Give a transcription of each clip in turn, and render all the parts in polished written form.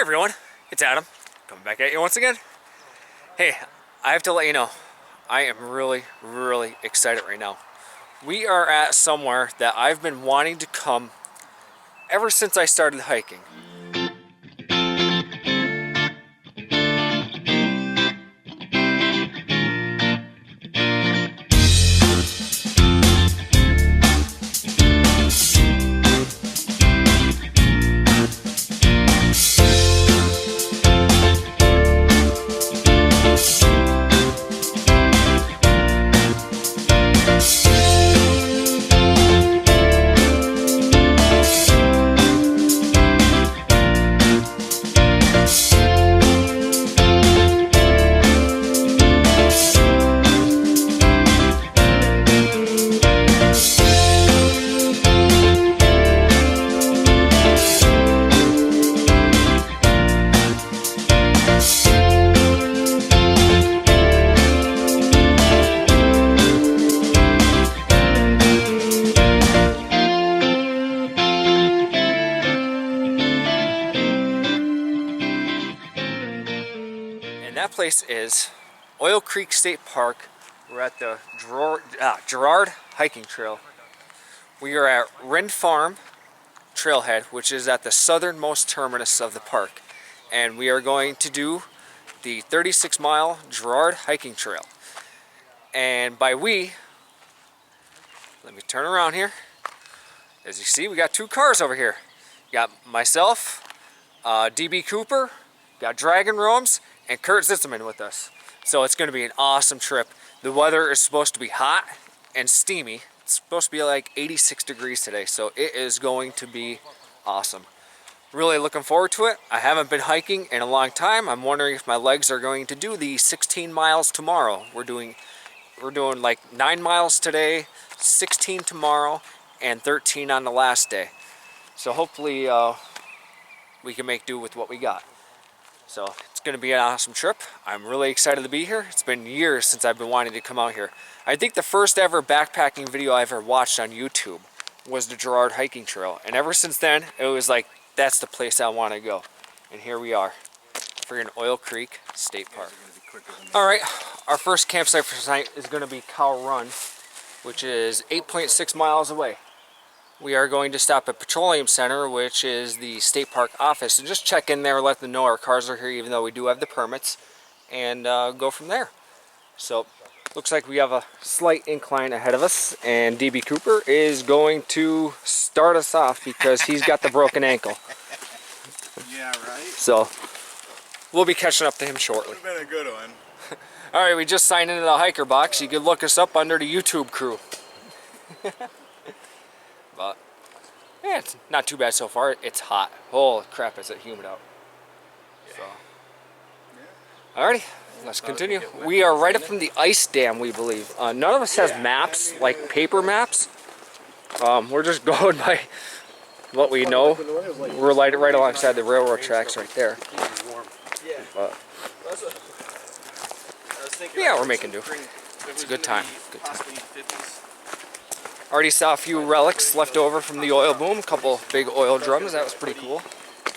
everyone, it's Adam, coming back at you once again. Hey, I have to let you know, I am really excited right now. We are at somewhere that I've been wanting to come ever since I started hiking. And that place is Oil Creek State Park. We're at the Girard hiking trail. We are at Wren Farm Trailhead, which is at the southernmost terminus of the park. And we are going to do the 36-mile Girard hiking trail. And by we, let me turn around here. As you see, we got two cars over here. You got myself, DB Cooper, got Dragon Roams, and Kurt Zitzman with us. So it's going to be an awesome trip. The weather is supposed to be hot and steamy. It's supposed to be like 86 degrees today, so it is going to be awesome. Really looking forward to it. I haven't been hiking in a long time. I'm wondering if my legs are going to do the 16 miles tomorrow. We're doing like 9 miles today, 16 tomorrow, and 13 on the last day. So hopefully we can make do with what we got. So it's going to be an awesome trip. I'm really excited to be here. It's been years since I've been wanting to come out here. I think the first ever backpacking video I ever watched on YouTube was the Girard hiking trail. And ever since then, it was like, that's the place I want to go. And here we are, freaking Oil Creek State Park. Alright, our first campsite for tonight is going to be Cow Run, which is 8.6 miles away. We are going to stop at Petroleum Center, which is the state park office, and just check in there, let them know our cars are here, even though we do have the permits, and go from there. So, looks like we have a slight incline ahead of us, and DB Cooper is going to start us off because he's got the broken ankle. Yeah, right? So, we'll be catching up to him shortly. It's been a good one. Alright, we just signed into the hiker box. You can look us up under the YouTube crew. But, yeah, it's not too bad so far. It's hot. Holy crap, is it humid out. So, alrighty, let's continue. We are right up from the ice dam, we believe. None of us has maps, like paper maps. We're just going by what we know. We're right alongside the railroad tracks right there. But, yeah, we're making do. It's a good time. Good time. Already saw a few relics left over from the oil boom, a couple big oil drums, that was pretty cool.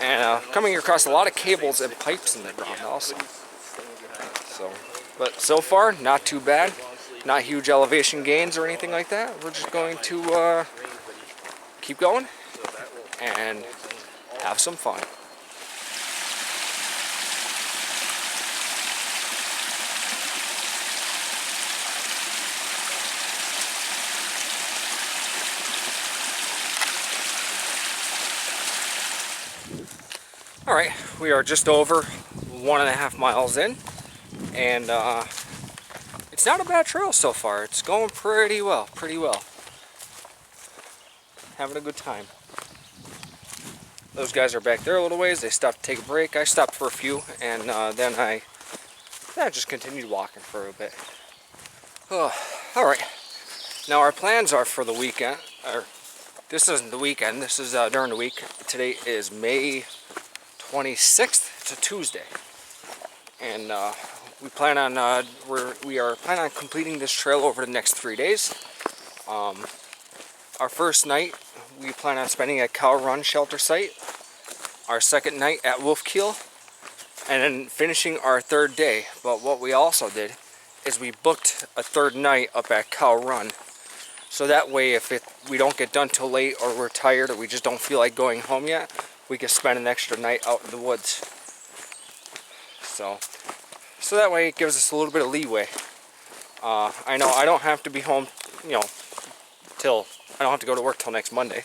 And coming across a lot of cables and pipes in the ground also. But so far, not too bad. Not huge elevation gains or anything like that. We're just going to keep going and have some fun. Alright, we are just over 1.5 miles in, and it's not a bad trail so far. It's going pretty well, Having a good time. Those guys are back there a little ways. They stopped to take a break. I stopped for a few, and then I just continued walking for a bit. Oh, alright, now our plans are for the weekend, or this isn't the weekend, this is during the week. Today is May 26th. It's a Tuesday, and we plan on we are planning on completing this trail over the next 3 days. Our first night we plan on spending at Cow Run shelter site, our second night at Wolfkeel, and then finishing our third day. But what we also did is we booked a third night up at Cow Run. So that way, if we don't get done till late, or we're tired, or we just don't feel like going home yet, we can spend an extra night out in the woods. So that way it gives us a little bit of leeway. I know I don't have to be home, you know, I don't have to go to work till next Monday.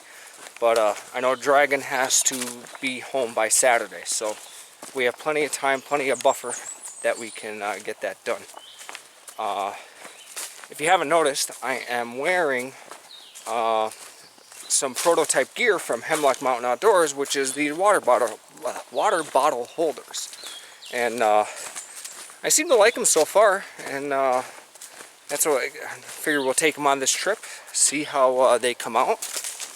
But I know Dragon has to be home by Saturday, so we have plenty of time, plenty of buffer that we can get that done. If you haven't noticed, I am wearing some prototype gear from Hemlock Mountain Outdoors, which is the water bottle holders. And I seem to like them so far, and that's what I figure we'll take them on this trip, see how they come out,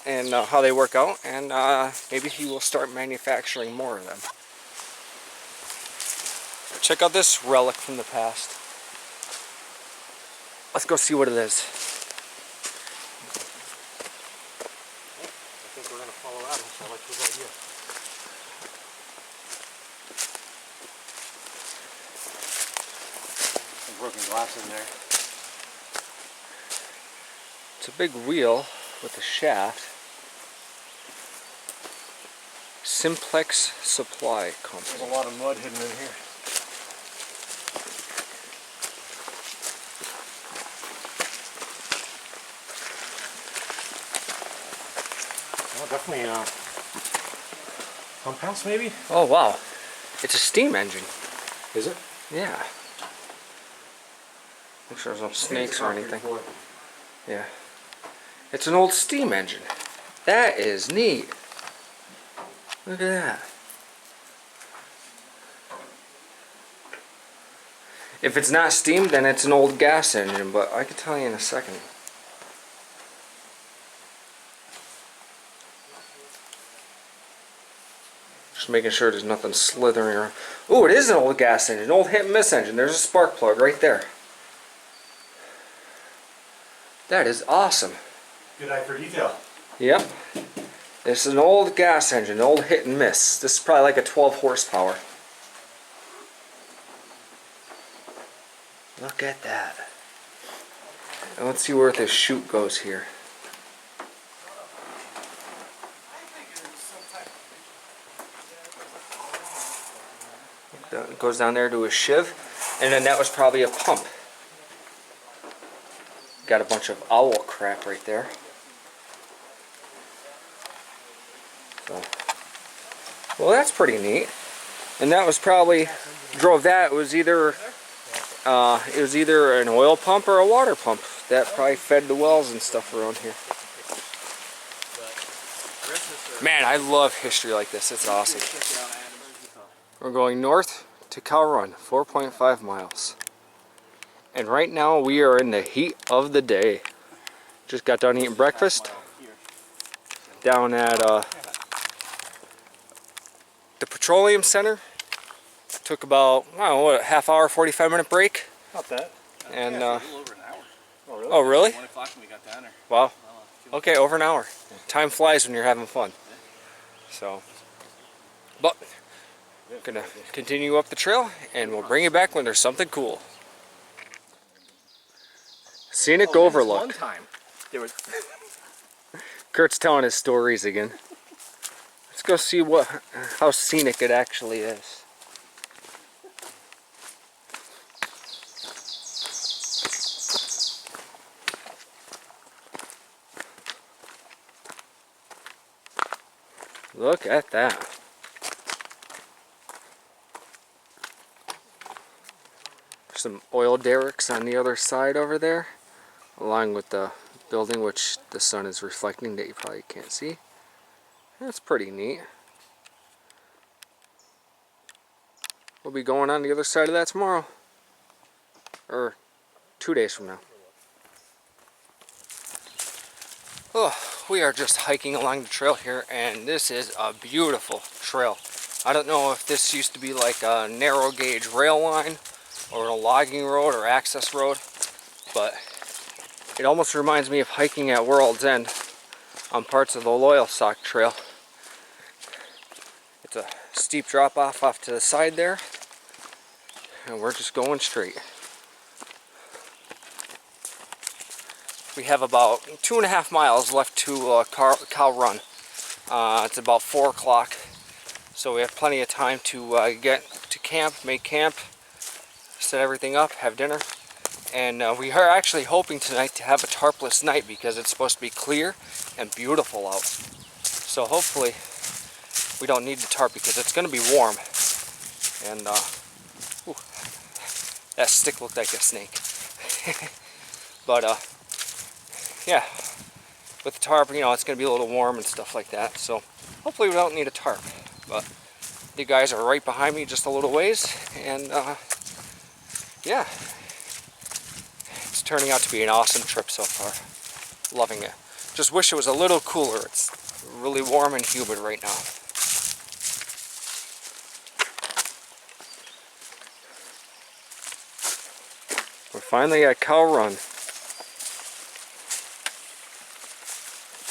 and how they work out, and maybe he will start manufacturing more of them. Check out this relic from the past. Let's go see what it is. I think we're going to follow Adam, so I like his idea. Some broken glass in there. It's a big wheel with a shaft. Simplex Supply Company. There's a lot of mud hidden in here. Oh, definitely pump house maybe? Oh wow, it's a steam engine. Is it? Yeah. Make sure there's no snakes or anything. Yeah. It's an old steam engine. That is neat. Look at that. If it's not steam, then it's an old gas engine, but I can tell you in a second. Just making sure there's nothing slithering around. Ooh, it is an old gas engine, an old hit and miss engine. There's a spark plug right there. That is awesome. Good eye for detail. Yep. This is an old gas engine, an old hit and miss. This is probably like a 12 horsepower. Look at that. And let's see where this chute goes here. It goes down there to a shiv, and then that was probably a pump. Got a bunch of owl crap right there. So, well, that's pretty neat. And that was probably drove that. It was either an oil pump or a water pump that probably fed the wells and stuff around here. Man, I love history like this. It's awesome. We're going north to Cow Run, 4.5 miles. And right now we are in the heat of the day. Just got done eating breakfast down at the Petroleum Center. Took about, I don't know, what, a half hour, 45-minute break. Not that. And Yeah, it's a little over an hour. Oh, really? oh really? 1 o'clock when we got down there. Wow. Okay, over an hour. Time flies when you're having fun. So, but gonna continue up the trail, and we'll bring you back when there's something cool. Scenic Overlook. One time, there was Kurt's telling his stories again. Let's go see how scenic it actually is. Look at that. Some oil derricks on the other side over there, along with the building which the sun is reflecting that you probably can't see. That's pretty neat. We'll be going on the other side of that tomorrow. Or 2 days from now. Oh, we are just hiking along the trail here, and this is a beautiful trail. I don't know if this used to be like a narrow gauge rail line or a logging road or access road, but it almost reminds me of hiking at World's End on parts of the Loyal Sock Trail. Just a steep drop off to the side there, and we're just going straight. We have about 2.5 miles left to Cow Run. It's about 4 o'clock, so we have plenty of time to get to camp, make camp, set everything up, have dinner. And we are actually hoping tonight to have a tarpless night because it's supposed to be clear and beautiful out. So hopefully we don't need the tarp because it's going to be warm. And ooh, that stick looked like a snake. But yeah, with the tarp, you know, it's going to be a little warm and stuff like that. So hopefully we don't need a tarp. But the guys are right behind me just a little ways. And yeah, it's turning out to be an awesome trip so far. Loving it. Just wish it was a little cooler. It's really warm and humid right now. We're finally at Cow Run.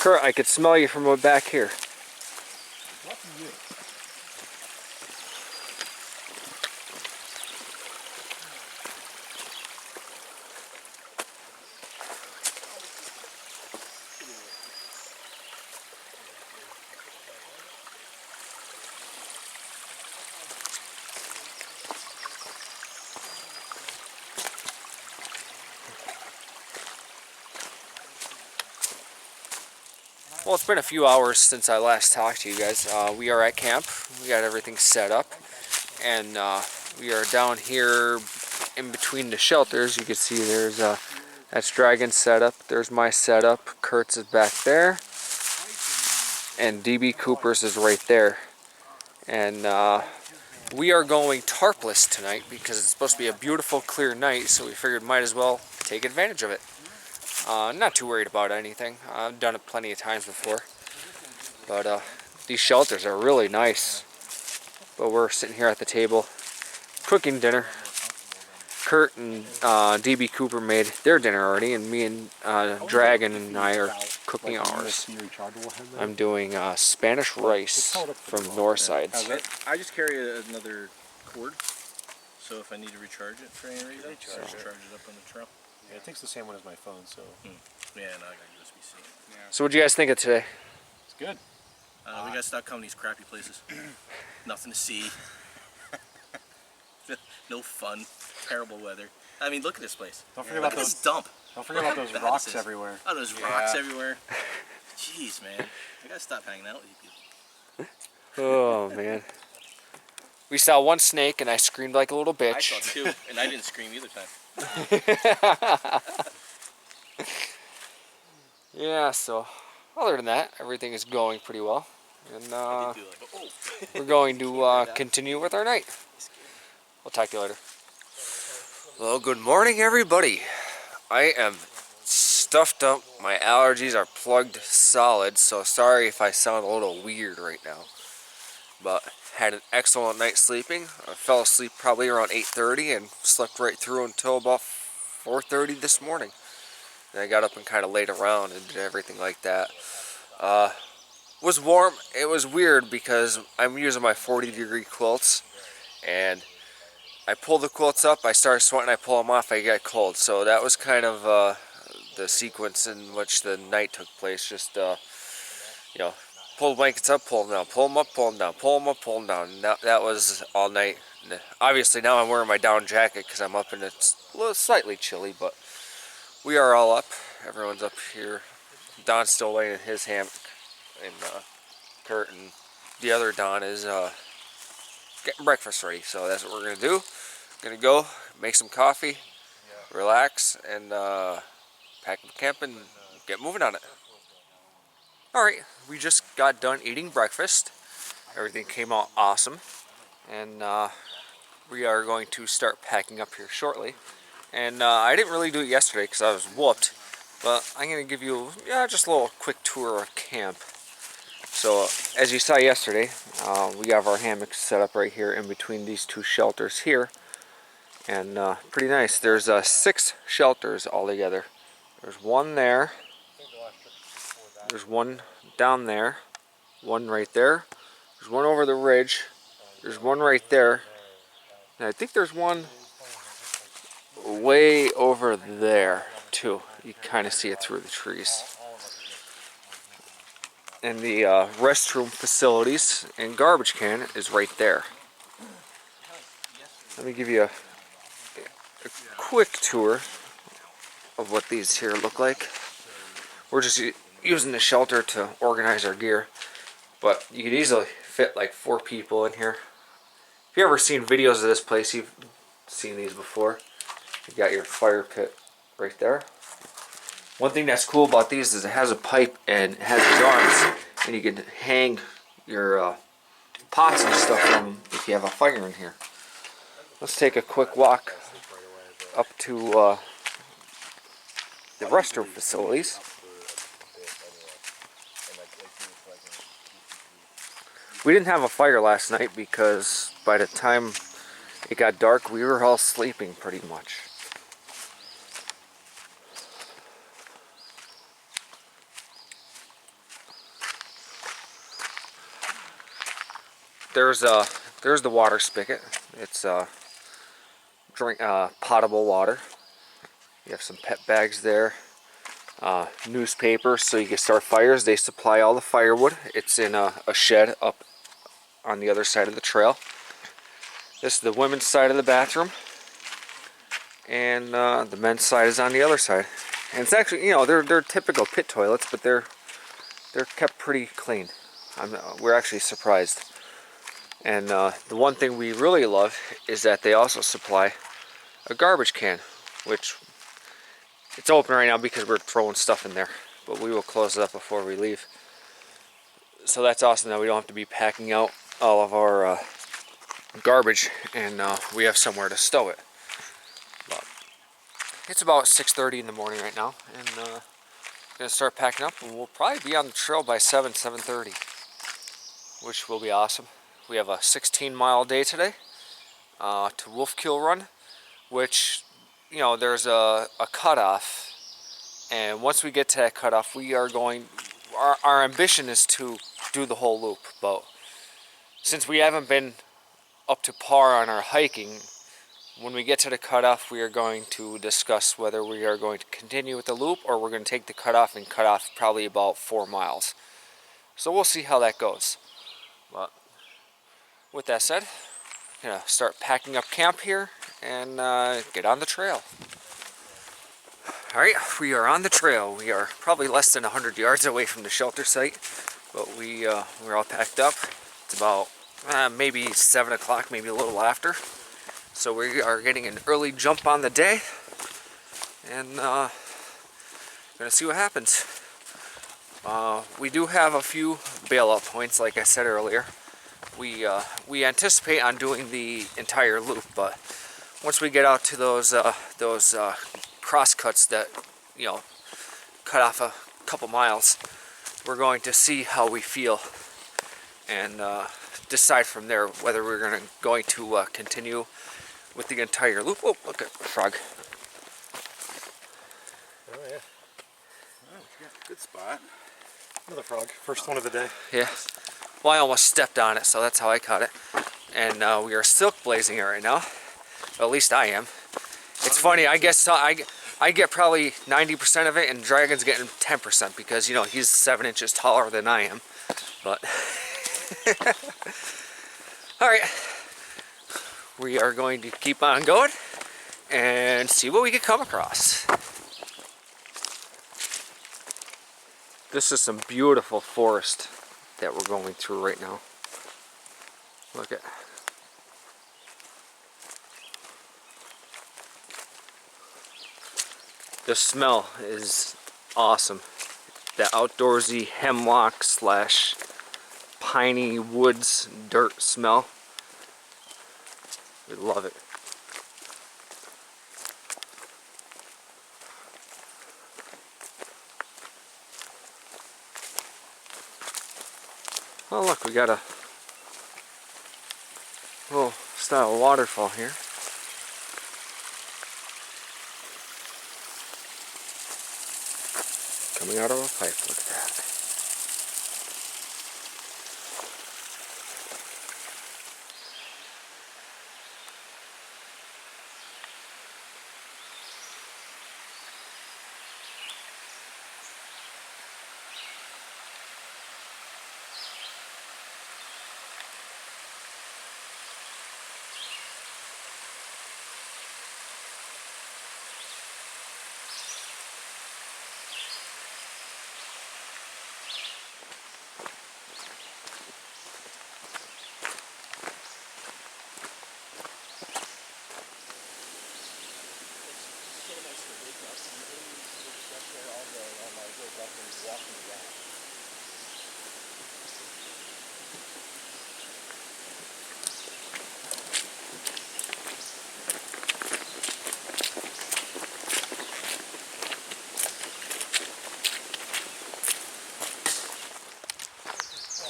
Kurt, I could smell you from back here. Well, it's been a few hours since I last talked to you guys. We are at camp. We got everything set up. And we are down here in between the shelters. You can see there's that's Dragon's setup. There's my setup. Kurt's is back there. And DB Cooper's is right there. And we are going tarpless tonight because it's supposed to be a beautiful, clear night. So we figured might as well take advantage of it. Not too worried about anything. I've done it plenty of times before. But these shelters are really nice. But we're sitting here at the table cooking dinner. Kurt and DB Cooper made their dinner already, and me and Dragon and I are cooking ours. I'm doing Spanish rice from Northsides. I just carry another cord, so if I need to recharge it for any reason, I'll just charge it up on the trail. Yeah, it takes the same one as my phone, so Yeah, no, I got USB-C. Yeah. So what do you guys think of today? it's good. We gotta stop coming to these crappy places. Nothing to see. No fun. Terrible weather. I mean, look at this place. Don't forget Look about at those. this dump. Don't forget about those Bad rocks this is. everywhere. Oh, there's rocks everywhere. Jeez, man. I gotta stop hanging out with you people. Oh man. We saw one snake and I screamed like a little I bitch. saw two, and I didn't scream either time. Yeah, so other than that, everything is going pretty well. And I did do like, oh. we're going to continue with our night. We'll talk to you later. Well, good morning, everybody. I am stuffed up. My allergies are plugged solid, so sorry if I sound a little weird right now. But had an excellent night sleeping. I fell asleep probably around 8:30 and slept right through until about 4:30 this morning. And I got up and kind of laid around and did everything like that. Was warm. It was weird because I'm using my 40-degree quilts, and I pull the quilts up, I start sweating, I pull them off, I get cold. So that was kind of the sequence in which the night took place. Just, you know, pull the blankets up, pull them down, pull them up, pull them down, pull them up, pull them down. And that was all night. And obviously now I'm wearing my down jacket because I'm up and it's a little slightly chilly, but we are all up. Everyone's up here. Don's still laying in his hammock, and Kurt and the other Don is getting breakfast ready. So that's what we're gonna do. Gonna go make some coffee, relax, and pack up camp and get moving on it. Alright, we just got done eating breakfast. Everything came out awesome, and we are going to start packing up here shortly. And I didn't really do it yesterday because I was whooped, but I'm going to give you just a little quick tour of camp. So as you saw yesterday, we have our hammocks set up right here in between these two shelters here, and pretty nice. There's 6 shelters altogether. There's one there, there's one down there, one right there, There's one over the ridge. There's one right there. And I think there's one way over there too. You kind of see it through the trees. And the restroom facilities and garbage can is right there. Let me give you a quick tour of what these here look like. We're just using the shelter to organize our gear, but you could easily fit like 4 people in here. If you've ever seen videos of this place, you've seen these before. You got your fire pit right there. One thing that's cool about these is it has a pipe and it has these arms, and you can hang your pots and stuff from them if you have a fire in here. Let's take a quick walk up to the restroom facilities. We didn't have a fire last night because by the time it got dark, we were all sleeping pretty much. There's the water spigot. It's potable water. You have some pet bags there. Newspaper so you can start fires. They supply all the firewood. It's in a shed up on the other side of the trail. This is the women's side of the bathroom, and the men's side is on the other side. And it's actually, you know, they're typical pit toilets, but they're kept pretty clean. We're actually surprised. And the one thing we really love is that they also supply a garbage can, which it's open right now because we're throwing stuff in there, but we will close it up before we leave. So that's awesome that we don't have to be packing out all of our garbage, and we have somewhere to stow it. But it's about 6:30 in the morning right now, and gonna start packing up, and we'll probably be on the trail by 7:30, which will be awesome. We have a 16-mile day today to Wolfkill Run, which, you know, there's a cutoff, and once we get to that cutoff, we are going. Our ambition is to do the whole loop, but since we haven't been up to par on our hiking, when we get to the cutoff, we are going to discuss whether we are going to continue with the loop or we're going to take the cutoff and cut off probably about 4 miles. So we'll see how that goes. But with that said, I'm gonna start packing up camp here and get on the trail. Alright, we are on the trail. We are probably less than 100 yards away from the shelter site, but we're all packed up. It's about maybe 7 o'clock, maybe a little after. So we are getting an early jump on the day, and gonna see what happens. We do have a few bailout points, like I said earlier. We anticipate on doing the entire loop, but once we get out to those cross cuts that, you know, cut off a couple miles, we're going to see how we feel and decide from there whether we're going to continue with the entire loop. Oh, look at the frog. Oh yeah. Oh, yeah, good spot. Another frog. First one of the day. Yeah. Well, I almost stepped on it, so that's how I caught it. And we are silk blazing it right now. Well, at least I am. It's funny, I guess I get probably 90% of it, and Dragon's getting 10% because, you know, he's 7 inches taller than I am. But all right, we are going to keep on going and see what we can come across. This is some beautiful forest that we're going through right now. Look at. The smell is awesome. The outdoorsy hemlock slash piney woods dirt smell. We love it. Oh look, we got a little style waterfall here. Coming out of a pipe, look at that.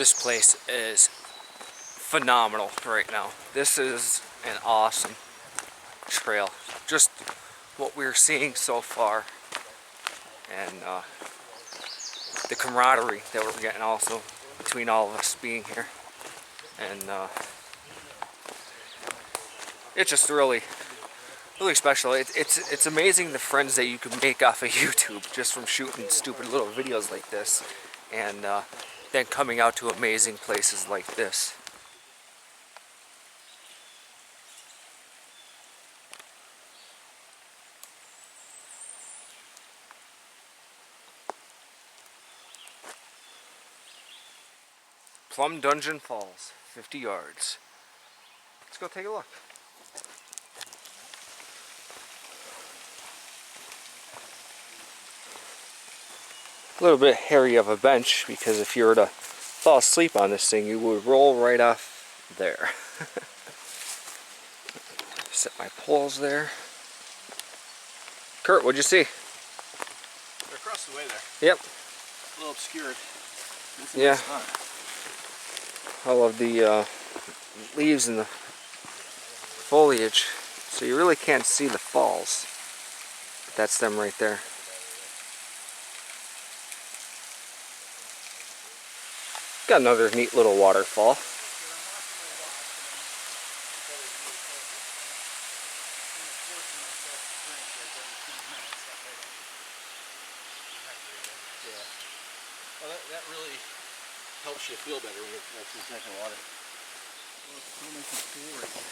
This place is phenomenal right now. This is an awesome trail. Just what we're seeing so far, and the camaraderie that we're getting also between all of us being here, and it's just really special. It's amazing the friends that you can make off of YouTube just from shooting stupid little videos like this, and then coming out to amazing places like this. Plum Dungeon Falls, 50 yards. Let's go take a look. A little bit hairy of a bench, because if you were to fall asleep on this thing, you would roll right off there. Set my poles there. Kurt, what'd you see? They're across the way there. Yep. A little obscured. Yeah. I love the leaves and the foliage, so you really can't see the falls. But that's them right there. Got another neat little waterfall. Well, that really helps you feel better when you're actually drinking water. Well, it's so nice and cool right here.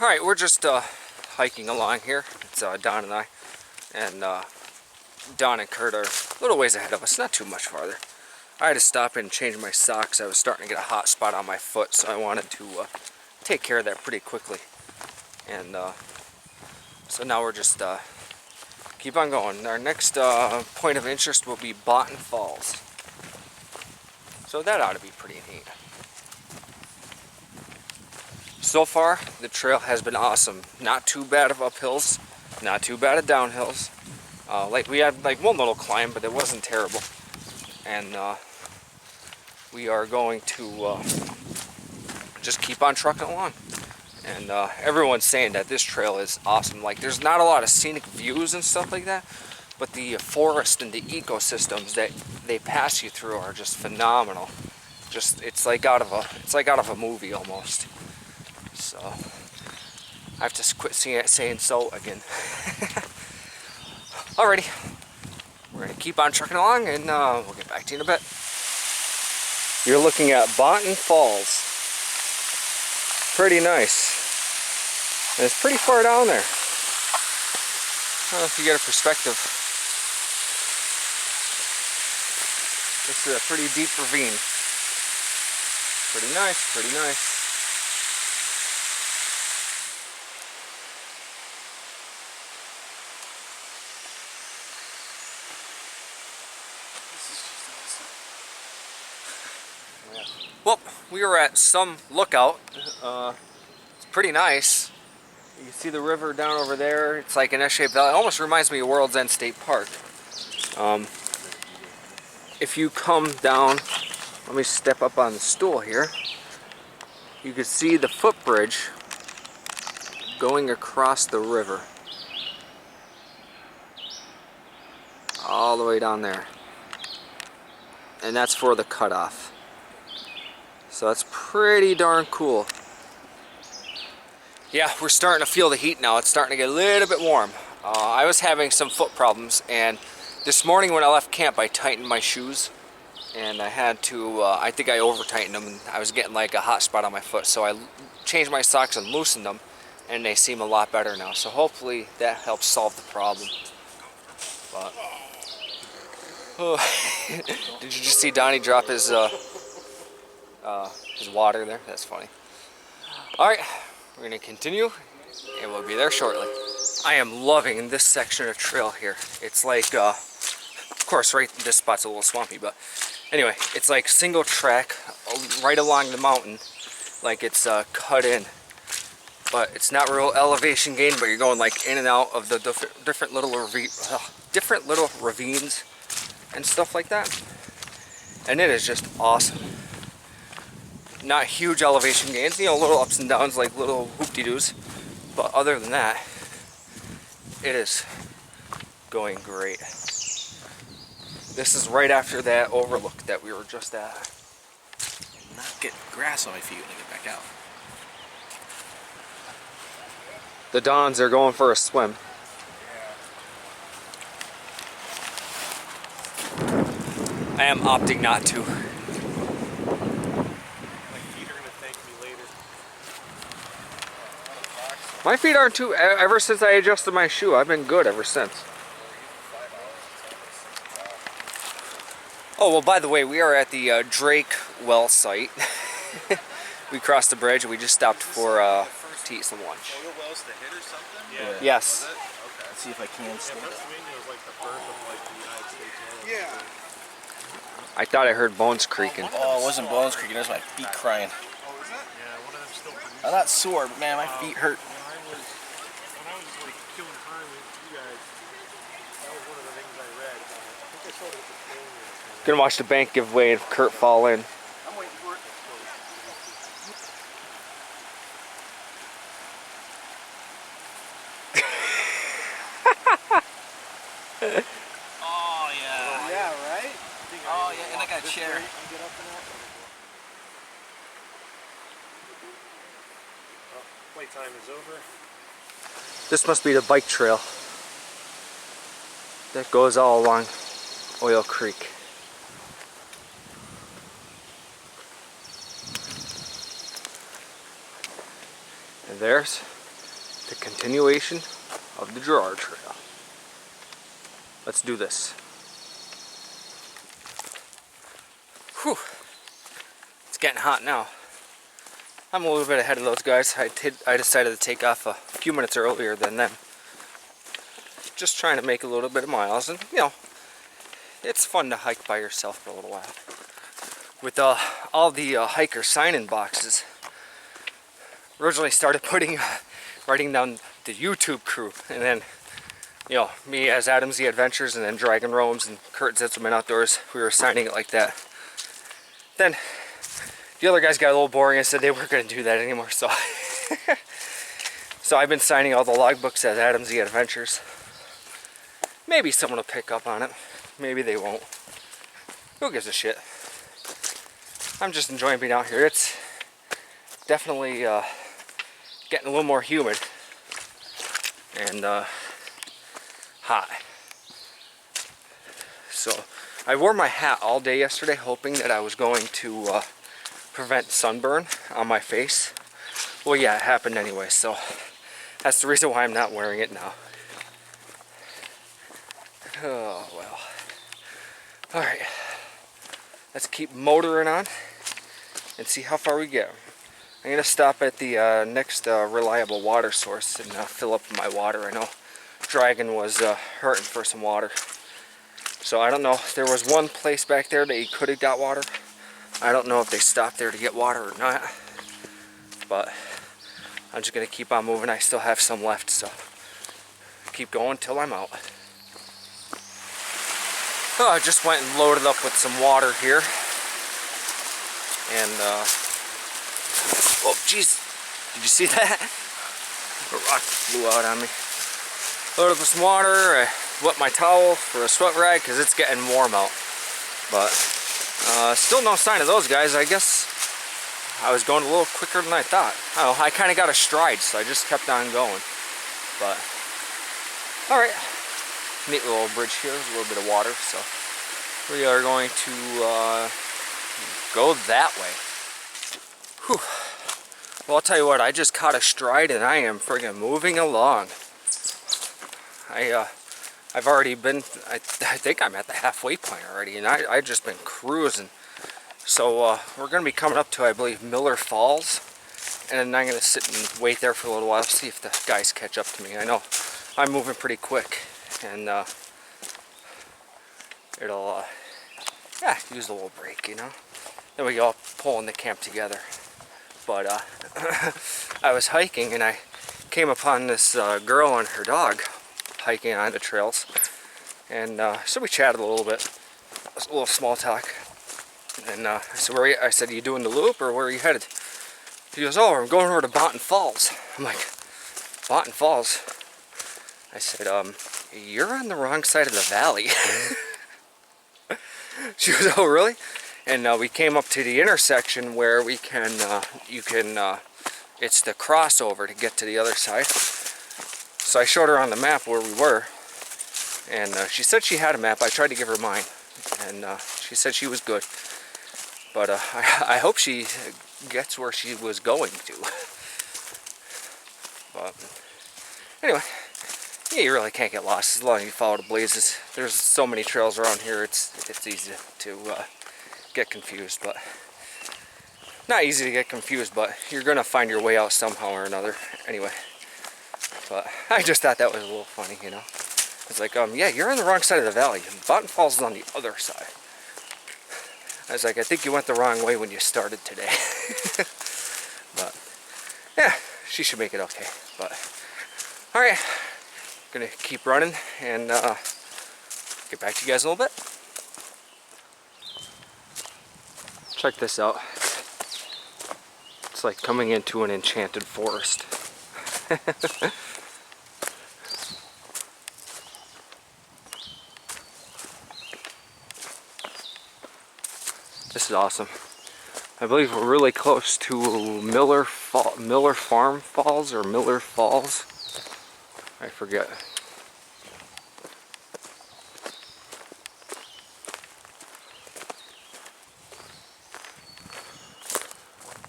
Alright, we're just hiking along here. It's Don and I. And Don and Kurt are a little ways ahead of us, not too much farther. I had to stop and change my socks. I was starting to get a hot spot on my foot, so I wanted to take care of that pretty quickly. And so now we're just keep on going. Our next point of interest will be Botten Falls. So that ought to be pretty neat. So far, the trail has been awesome. Not too bad of uphills, not too bad of downhills. Like we had like one little climb, but it wasn't terrible. And we are going to just keep on trucking along. And everyone's saying that this trail is awesome. Like, there's not a lot of scenic views and stuff like that, but the forest and the ecosystems that they pass you through are just phenomenal. Just it's like out of a movie almost. So I have to quit saying so again. Alrighty, we're gonna keep on trucking along, and we'll get back to you in a bit. You're looking at Botten Falls. Pretty nice. And it's pretty far down there. I don't know if you get a perspective. This is a pretty deep ravine. Pretty nice, pretty nice. Well, we were at some lookout. It's pretty nice. You can see the river down over there. It's like an S-shaped valley. It almost reminds me of World's End State Park. If you come down, let me step up on the stool here. You can see the footbridge going across the river. All the way down there. And that's for the cutoff. So that's pretty darn cool. Yeah, we're starting to feel the heat now. It's starting to get a little bit warm. I was having some foot problems, and this morning when I left camp I tightened my shoes, and I had to, I think I over tightened them, and I was getting like a hot spot on my foot, so I changed my socks and loosened them, and they seem a lot better now. So hopefully that helps solve the problem. But oh, did you just see Donnie drop his water there? That's funny. All right, we're gonna continue, and we'll be there shortly. I am loving this section of trail here. It's like, of course, right, this spot's a little swampy, but anyway, it's like single track right along the mountain, like it's cut in. But it's not real elevation gain, but you're going like in and out of the different little ravines and stuff like that. And it is just awesome. Not huge elevation gains, you know, little ups and downs, like little whoop-de-doos. But other than that, it is going great. This is right after that overlook that we were just at. Not get grass on my feet when I get back out. The Dons are going for a swim. I am opting not to. My feet are gonna thank me later. My feet aren't too, ever since I adjusted my shoe, I've been good ever since. Oh, well, by the way, we are at the Drake well site. We crossed the bridge and we just stopped for to eat some lunch. Oil wells to hit or something? Yeah. Yes. Okay. Let's see if I can stand it. Pennsylvania was like the birth of like the United States. Yeah. I thought I heard bones creaking. Oh, it wasn't bones creaking, it was my feet crying. Oh, is that? Yeah, one of them still produced. I'm not sore, but man, my feet hurt. When I was like killing time with you guys, that was one of the things I read. I think I saw it at the film. Gonna watch the bank give way and Kurt fall in. I'm waiting for it. Oh yeah. Yeah, right? Oh yeah, and I got a chair. Playtime is over. This must be the bike trail that goes all along Oil Creek. And there's the continuation of the Girard Trail. Let's do this. Whew. It's getting hot now. I'm a little bit ahead of those guys. I decided to take off a few minutes earlier than them. Just trying to make a little bit of miles, and you know, it's fun to hike by yourself for a little while. With all the hiker sign-in boxes, originally started writing down the YouTube crew, and then, you know, me as Adams the Adventures, and then Dragon Roams and Kurt Zitzman Outdoors, we were signing it like that. Then the other guys got a little boring and said they weren't going to do that anymore, so so I've been signing all the logbooks as Adams the Adventures. Maybe someone will pick up on it, maybe they won't. Who gives a shit? I'm just enjoying being out here. It's definitely getting a little more humid and hot. So I wore my hat all day yesterday, hoping that I was going to prevent sunburn on my face. Well, yeah, it happened anyway, so that's the reason why I'm not wearing it now. Oh, well. Alright, let's keep motoring on and see how far we get. I'm going to stop at the next reliable water source and fill up my water. I know Dragon was hurting for some water. So I don't know, there was one place back there that he could have got water. I don't know if they stopped there to get water or not. But I'm just going to keep on moving. I still have some left, so keep going till I'm out. Oh, I just went and loaded up with some water here. And, oh jeez, did you see that? A rock flew out on me. Loaded up with some water, I wet my towel for a sweat rag because it's getting warm out. But still no sign of those guys. I guess I was going a little quicker than I thought. I don't know, I kind of got a stride, so I just kept on going. But, alright. Neat little bridge here, there's a little bit of water, so We are going to go that way. Whew. Well, I'll tell you what, I just caught a stride and I am friggin' moving along. I've already been, I think I'm at the halfway point already, and I've just been cruising. So we're going to be coming up to, I believe, Miller Falls, and then I'm going to sit and wait there for a little while, see if the guys catch up to me. I know I'm moving pretty quick, and it'll, yeah, use a little break, you know. Then we all pull in the camp together. But I was hiking, and I came upon this girl and her dog hiking on the trails, and so we chatted a little bit, a little small talk, and I said, "Where are you?" I said, "Are you doing the loop, or where are you headed?" She goes, "Oh, I'm going over to Bountain Falls." I'm like, "Bountain Falls?" I said, "You're on the wrong side of the valley." She goes, "Oh, really?" And we came up to the intersection where we can, it's the crossover to get to the other side. So I showed her on the map where we were, and she said she had a map. I tried to give her mine, and she said she was good. But I hope she gets where she was going to. But anyway, yeah, you really can't get lost as long as you follow the blazes. There's so many trails around here, it's easy to get confused, but not easy to get confused, but you're gonna find your way out somehow or another. Anyway. But I just thought that was a little funny, you know. It's like, yeah, you're on the wrong side of the valley. Bountain Falls is on the other side. I was like, I think you went the wrong way when you started today. But, yeah, she should make it okay. But, alright, gonna keep running and get back to you guys in a little bit. Check this out. It's like coming into an enchanted forest. This is awesome. I believe we're really close to Miller Farm Falls or Miller Falls. I forget.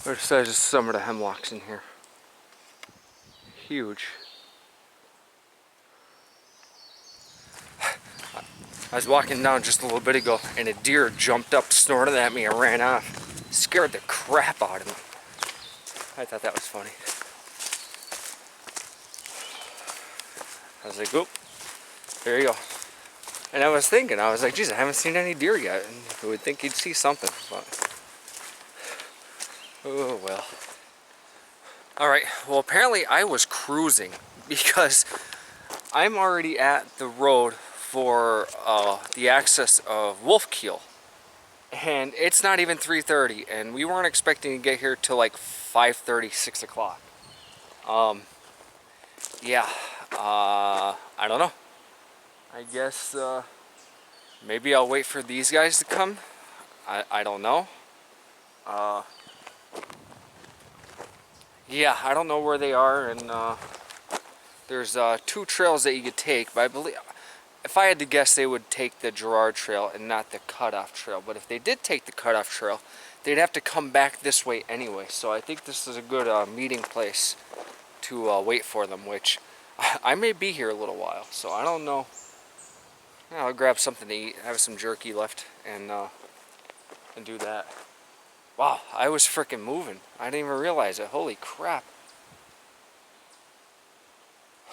There's just some of the hemlocks in here. Huge. I was walking down just a little bit ago, and a deer jumped up, snorted at me, and ran off. Scared the crap out of me. I thought that was funny. I was like, oop, there you go. And I was thinking, I was like, geez, I haven't seen any deer yet. And I would think you'd see something, but oh well. Alright, well apparently I was cruising because I'm already at the road for the access of Wolfkeel, and it's not even 3:30, and we weren't expecting to get here till like 5:30, 6 o'clock. Yeah, I don't know. I guess maybe I'll wait for these guys to come. I don't know. Yeah, I don't know where they are, and there's 2 trails that you could take, but I believe, if I had to guess, they would take the Girard trail and not the cutoff trail. But if they did take the cutoff trail, they'd have to come back this way anyway. So I think this is a good meeting place to wait for them, which I may be here a little while. So I don't know. Yeah, I'll grab something to eat, have some jerky left, and do that. Wow, I was frickin' moving. I didn't even realize it. Holy crap.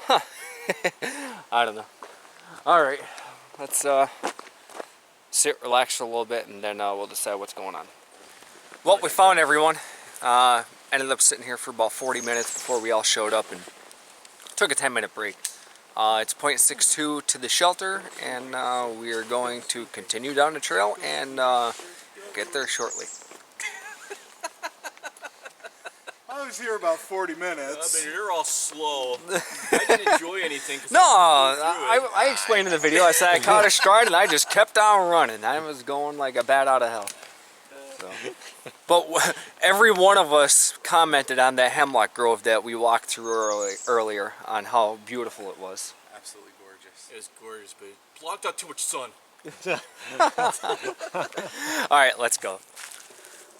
Huh. I don't know. Alright, let's sit, relax for a little bit, and then we'll decide what's going on. Well, we found everyone. Ended up sitting here for about 40 minutes before we all showed up and took a 10-minute break. It's 0.62 to the shelter, and we are going to continue down the trail and get there shortly. I was here about 40 minutes. I mean, you're all slow. I didn't enjoy anything. No, I explained in the video. I said I caught a stride and I just kept on running. I was going like a bat out of hell. So. But every one of us commented on that hemlock grove that we walked through earlier on how beautiful it was. Absolutely gorgeous. It was gorgeous, but it blocked out too much sun. Alright, let's go.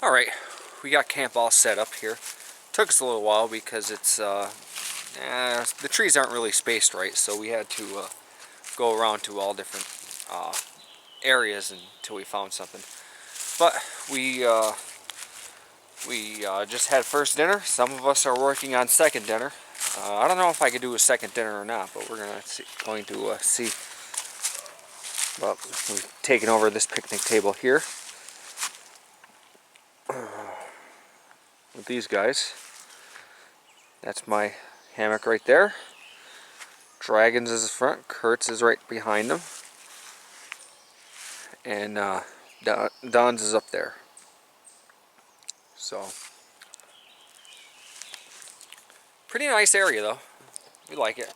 Alright, we got camp all set up here. Took us a little while because it's, the trees aren't really spaced right, so we had to go around to all different areas until we found something. But we just had first dinner. Some of us are working on second dinner. I don't know if I could do a second dinner or not, but we're going to see. Well, we've taken over this picnic table here with these guys. That's my hammock right there. Dragons is the front, Kurt's is right behind them, and Don's is up there. So, pretty nice area though. We like it.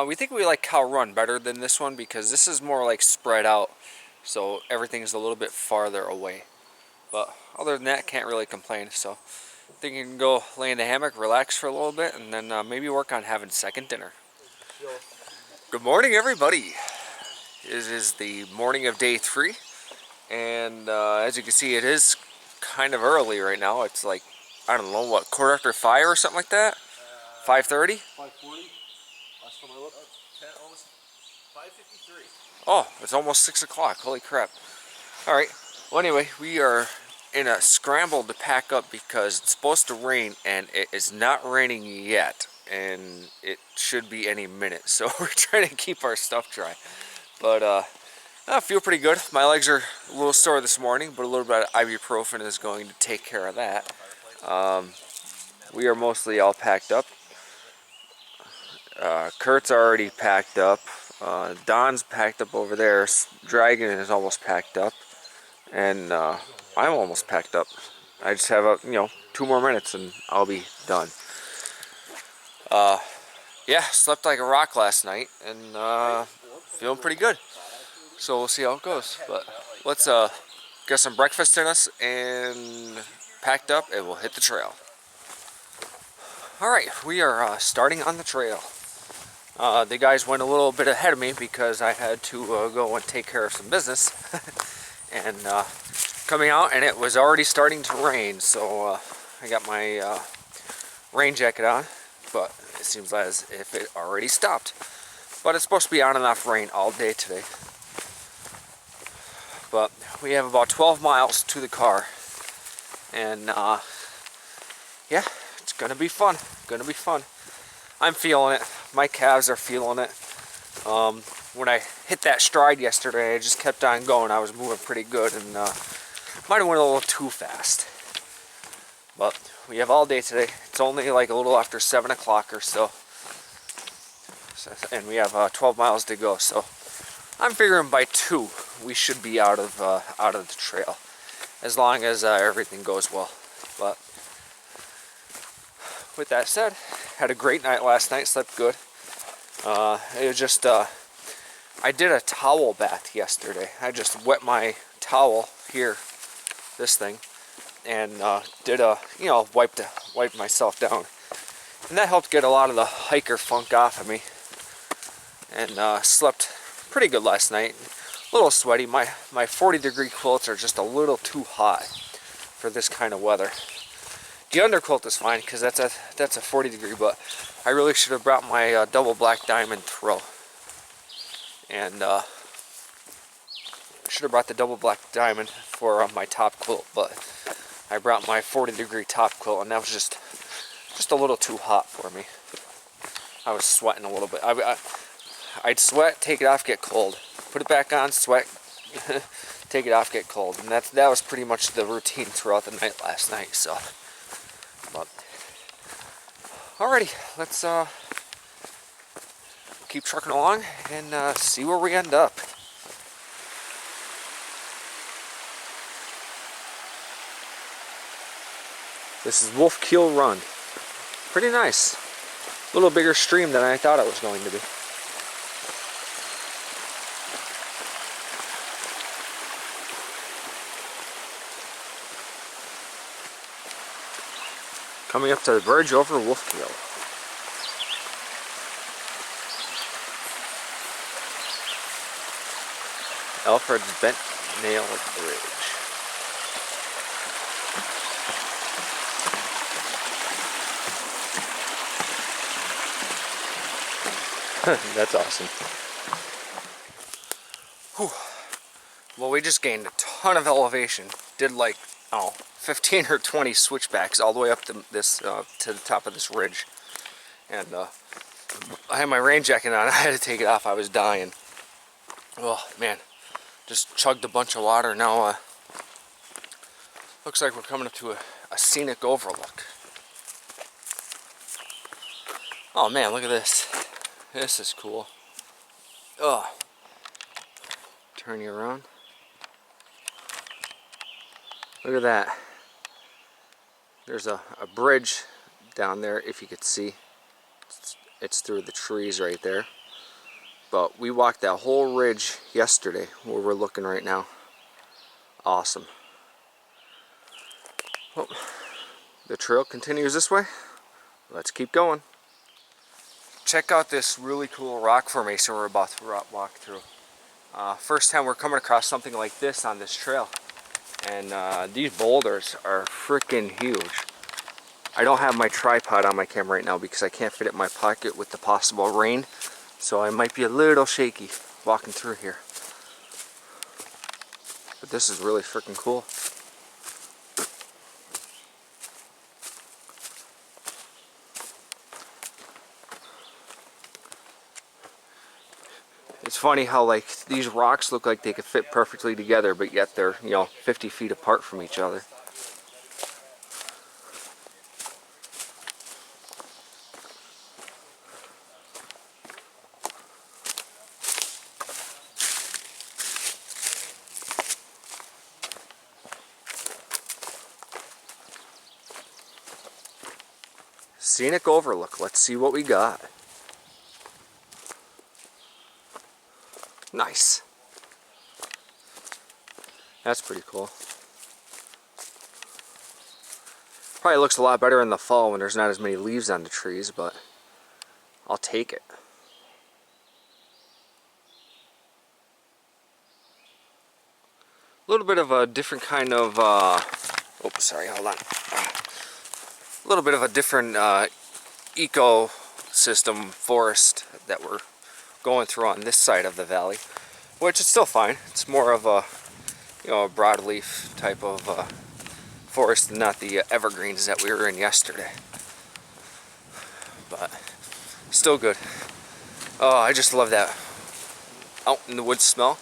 We think we like Cow Run better than this one because this is more like spread out, so everything's a little bit farther away. But other than that, can't really complain. So, I think you can go lay in the hammock, relax for a little bit, and then maybe work on having second dinner. Good morning, everybody. It is the morning of day 3, and as you can see, it is kind of early right now. It's like, I don't know, what, 5:15 or something like that? 5:30? 5:40. Last time I looked, almost 5:53. Oh, it's almost 6 o'clock. Holy crap. Alright, well anyway, we are in a scramble to pack up because it's supposed to rain, and it is not raining yet, and it should be any minute. So we're trying to keep our stuff dry. But I feel pretty good. My legs are a little sore this morning, but a little bit of ibuprofen is going to take care of that. We are mostly all packed up. Kurt's already packed up. Don's packed up over there. Dragon is almost packed up, and I'm almost packed up. I just have 2 more minutes and I'll be done. Yeah, slept like a rock last night and feeling pretty good. So we'll see how it goes. But let's get some breakfast in us and packed up, and we'll hit the trail. All right, we are starting on the trail. The guys went a little bit ahead of me because I had to go and take care of some business. And coming out, and it was already starting to rain, so I got my rain jacket on, but it seems as if it already stopped. But it's supposed to be on and off rain all day today. But we have about 12 miles to the car, and yeah, it's gonna be fun. Gonna be fun. I'm feeling it. My calves are feeling it. When I hit that stride yesterday, I just kept on going. I was moving pretty good, and might have went a little too fast. But we have all day today. It's only like a little after 7 o'clock or so, and we have 12 miles to go. So I'm figuring by 2 we should be out of the trail, as long as everything goes well. But with that said, had a great night last night. Slept good. It was just I did a towel bath yesterday. I just wet my towel here, this thing, and did a wiped myself down, and that helped get a lot of the hiker funk off of me. And slept pretty good last night. A little sweaty. My 40-degree quilts are just a little too hot for this kind of weather. The underquilt is fine because that's a 40-degree, but I really should have brought my double black diamond throw. And should have brought the double black diamond for my top quilt, but I brought my 40-degree top quilt, and that was just a little too hot for me. I was sweating a little bit. I'd sweat, take it off, get cold. Put it back on, sweat, take it off, get cold. And that was pretty much the routine throughout the night last night. So, but alrighty, let's keep trucking along and see where we end up. This is Wolf Keel Run. Pretty nice. A little bigger stream than I thought it was going to be. Coming up to the bridge over Wolf Keel. Alfred's Bent Nail Bridge. That's awesome. Whew. Well, we just gained a ton of elevation. Did like, oh, 15 or 20 switchbacks all the way up to this to the top of this ridge. And I had my rain jacket on. I had to take it off. I was dying. Oh man, just chugged a bunch of water. Now looks like we're coming up to a scenic overlook. Oh man, look at this. This is cool. Oh, turn you around. Look at that. There's a bridge down there, if you could see. It's through the trees right there. But we walked that whole ridge yesterday where we're looking right now. Awesome. Well, the trail continues this way. Let's keep going. Check out this really cool rock formation we're about to walk through. First time we're coming across something like this on this trail. And these boulders are freaking huge. I don't have my tripod on my camera right now because I can't fit it in my pocket with the possible rain. So I might be a little shaky walking through here. But this is really freaking cool. It's funny how like these rocks look like they could fit perfectly together, but yet they're, 50 feet apart from each other. Scenic overlook. Let's see what we got. Nice. That's pretty cool. Probably looks a lot better in the fall when there's not as many leaves on the trees, but I'll take it. A little bit of a different kind of, oh, sorry, hold on. A little bit of a different ecosystem forest that we're going through on this side of the valley, which is still fine. It's more of a, a broadleaf type of forest and not the evergreens that we were in yesterday. But still good. Oh, I just love that out in the woods smell.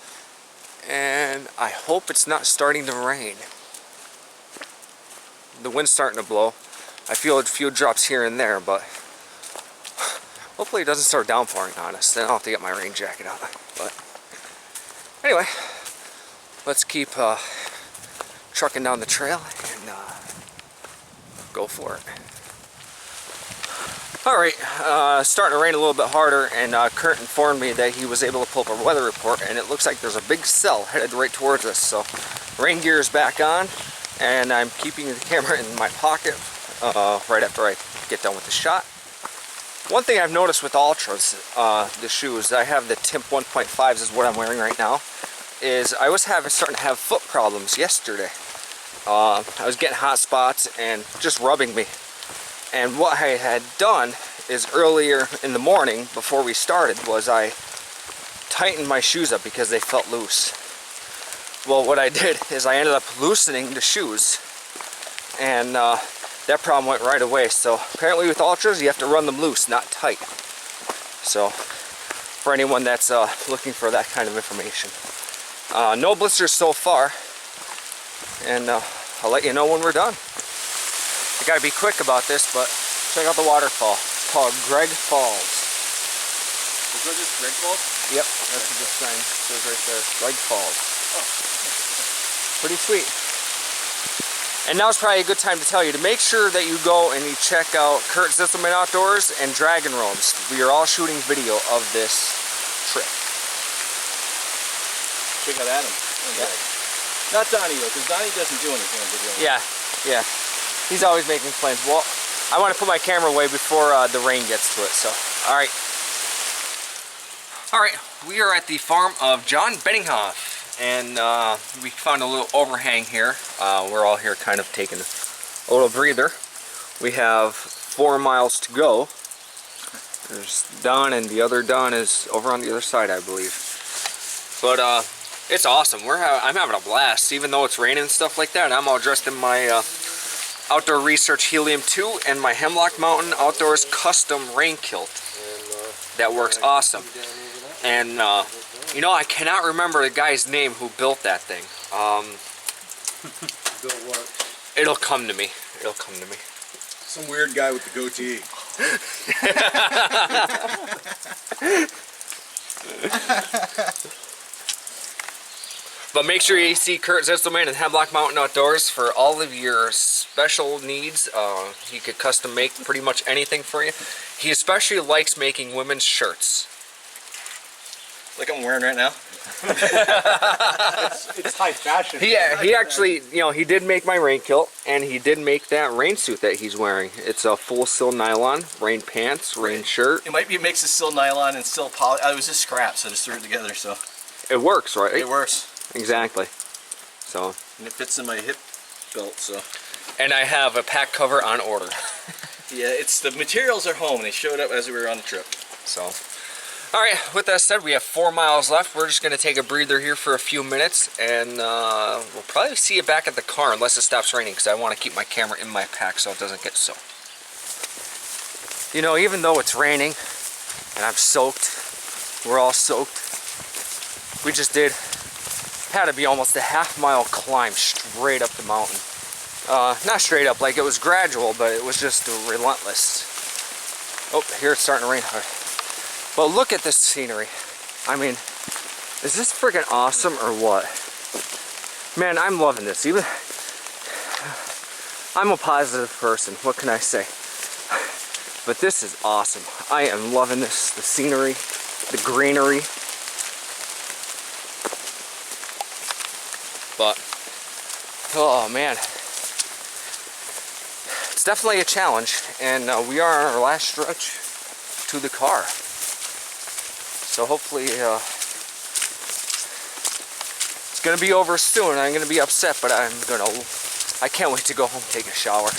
And I hope it's not starting to rain. The wind's starting to blow. I feel a few drops here and there, but hopefully it doesn't start downpouring on us. Then I'll have to get my rain jacket out. But anyway, let's keep trucking down the trail and go for it. Alright, starting to rain a little bit harder, and Kurt informed me that he was able to pull up a weather report, and it looks like there's a big cell headed right towards us. So rain gear is back on, and I'm keeping the camera in my pocket right after I get done with the shot. One thing I've noticed with Ultras, the shoes, I have the Timp 1.5s is what I'm wearing right now, is I was starting to have foot problems yesterday. I was getting hot spots and just rubbing me. And what I had done is earlier in the morning before we started was I tightened my shoes up because they felt loose. Well, what I did is I ended up loosening the shoes, and that problem went right away. So apparently with Ultras you have to run them loose, not tight. So for anyone that's looking for that kind of information. No blisters so far, and I'll let you know when we're done. I gotta be quick about this, but check out the waterfall. It's called Greg Falls. Is this Greg Falls? Yep, that's what this sign says right there. Greg Falls. Oh. Pretty sweet. And now's probably a good time to tell you to make sure that you go and you check out Kurt Zisselman Outdoors and Dragon Roams. We are all shooting video of this trip. Check out Adam. Yeah. Not Donnie though, because Donnie doesn't do anything on video. Yeah. He's always making plans. Well, I want to put my camera away before the rain gets to it, so. Alright, we are at the farm of John Benninghoff. and we found a little overhang here. We're all here kind of taking a little breather. We have 4 miles to go. There's Don, and the other Don is over on the other side, I believe. But it's awesome. I'm having a blast, even though it's raining and stuff like that. I'm all dressed in my Outdoor Research Helium 2 and my Hemlock Mountain Outdoors custom rain kilt. That works awesome. And you know, I cannot remember the guy's name who built that thing. Built what? It'll come to me. It'll come to me. Some weird guy with the goatee. But make sure you see Kurt Zitzelman and Hemlock Mountain Outdoors for all of your special needs. He could custom make pretty much anything for you. He especially likes making women's shirts. Like I'm wearing right now. It's high fashion. He actually, you know, he did make my rain kilt, and he did make that rain suit that he's wearing. It's a full sil nylon, rain pants, rain shirt. It might be a mix of still nylon and still poly. It was just scrap, so I just threw it together. So It works, right? it works. Exactly. So. And it fits in my hip belt. So. And I have a pack cover on order. Yeah, it's the materials are home. They showed up as we were on the trip. So. Alright, with that said, we have 4 miles left. We're just going to take a breather here for a few minutes, and we'll probably see you back at the car unless it stops raining, because I want to keep my camera in my pack so it doesn't get soaked. You know, even though it's raining, and I'm soaked, we're all soaked, we just had to be almost a half-mile climb straight up the mountain. Not straight up, like it was gradual, but it was just relentless. Oh, here it's starting to rain hard. But look at this scenery. I mean, is this freaking awesome or what? Man, I'm loving this. Even I'm a positive person. What can I say? But this is awesome. I am loving this. The scenery, the greenery. But, oh man. It's definitely a challenge. And we are on our last stretch to the car. So hopefully it's gonna be over soon. I'm gonna be upset, but I can't wait to go home and take a shower.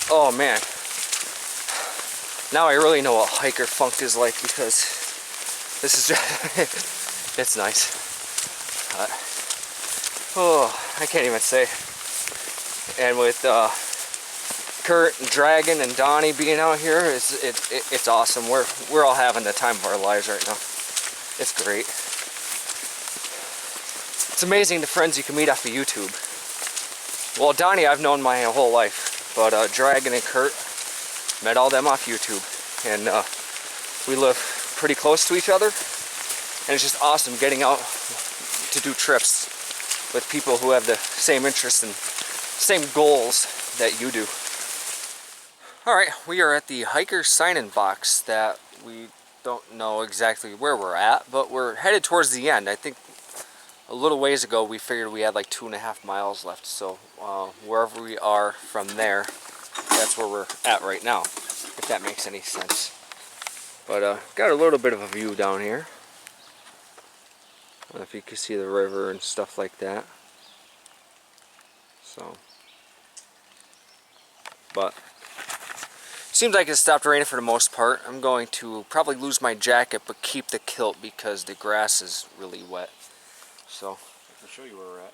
Oh man. Now I really know what hiker funk is like, because this is just, it's nice. Oh, I can't even say. And with Kurt and Dragon and Donnie being out here, it's awesome. We're all having the time of our lives right now. It's great. It's amazing the friends you can meet off of YouTube. Well, Donnie I've known my whole life, but Dragon and Kurt, met all them off YouTube, and we live pretty close to each other, and it's just awesome getting out to do trips with people who have the same interests and same goals that you do. Alright, we are at the hiker sign-in box that we don't know exactly where we're at, but we're headed towards the end. I think a little ways ago we figured we had like 2.5 miles left, so wherever we are from there, that's where we're at right now, if that makes any sense. But got a little bit of a view down here. I don't know if you can see the river and stuff like that. So, but seems like it stopped raining for the most part. I'm going to probably lose my jacket but keep the kilt because the grass is really wet. So I can show you where we're at.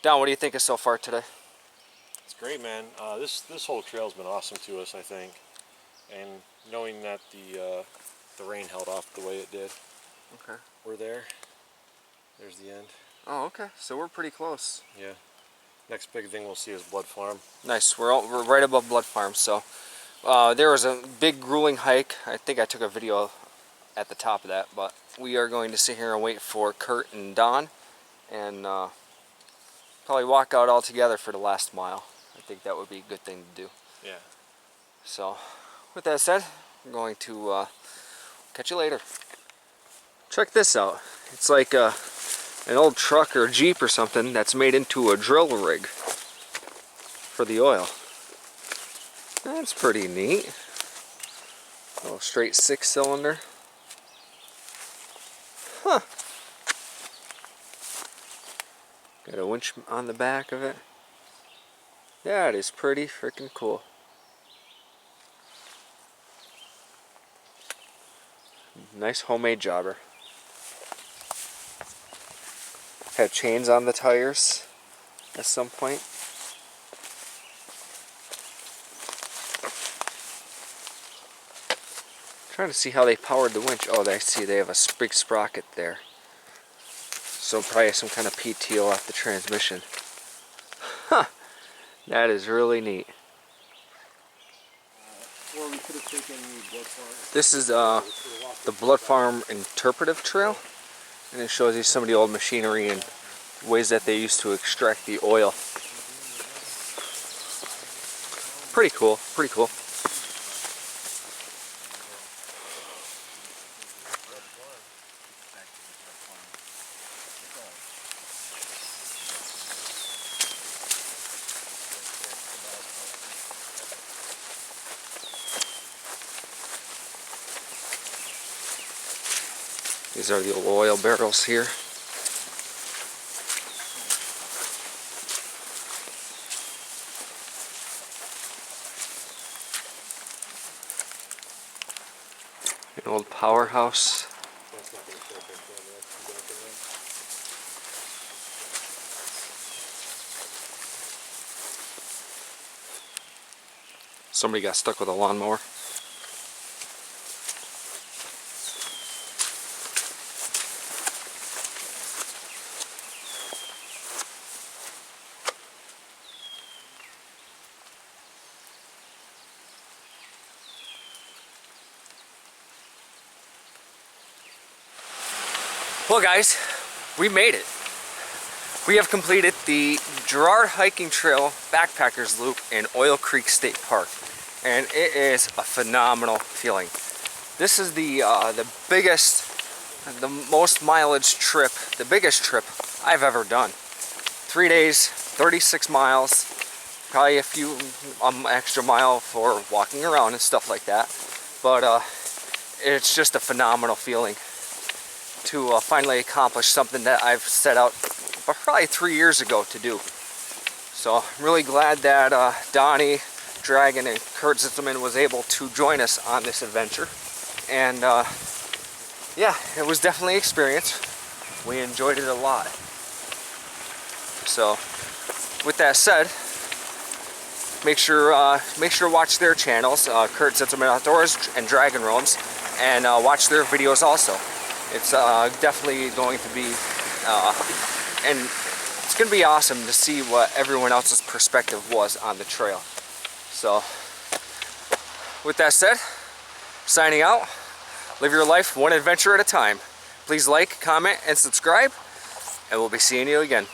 Don, what do you think of so far today? It's great, man. This whole trail's been awesome to us, I think. And knowing that the rain held off the way it did. Okay. We're there. There's the end. Oh, okay. So we're pretty close. Yeah. Next big thing we'll see is Blood Farm. Nice. We're right above Blood Farm. So there was a big grueling hike. I think I took a video at the top of that, but we are going to sit here and wait for Kurt and Don, and probably walk out all together for the last mile. I think that would be a good thing to do. Yeah. So with that said, I'm going to catch you later. Check this out. It's like an old truck or Jeep or something that's made into a drill rig for the oil. That's pretty neat. A little straight 6-cylinder. Huh. Got a winch on the back of it. That is pretty freaking cool. Nice homemade jobber. Had chains on the tires at some point. Trying to see how they powered the winch. Oh, I see they have a big sprocket there. So probably some kind of PTO off the transmission. Huh. That is really neat. Or we could have taken the blood farm. This is the Blood Farm Interpretive Trail. And it shows you some of the old machinery and ways that they used to extract the oil. Pretty cool, pretty cool. These are the oil barrels here. An old powerhouse. Somebody got stuck with a lawnmower. Well guys, we made it. We have completed the Girard Hiking Trail Backpackers Loop in Oil Creek State Park. And it is a phenomenal feeling. This is the biggest, the most mileage trip, the biggest trip I've ever done. 3 days, 36 miles, probably a few extra mile for walking around and stuff like that. But it's just a phenomenal feeling to finally accomplish something that I've set out probably 3 years ago to do. So I'm really glad that Donnie, Dragon, and Kurt Zitzelman was able to join us on this adventure. And yeah, it was definitely an experience. We enjoyed it a lot. So with that said, make sure to watch their channels, Kurt Zitzelman Outdoors and Dragon Roams, and watch their videos also. It's definitely going to be, and it's going to be awesome to see what everyone else's perspective was on the trail. So, with that said, signing out. Live your life one adventure at a time. Please like, comment, and subscribe, and we'll be seeing you again.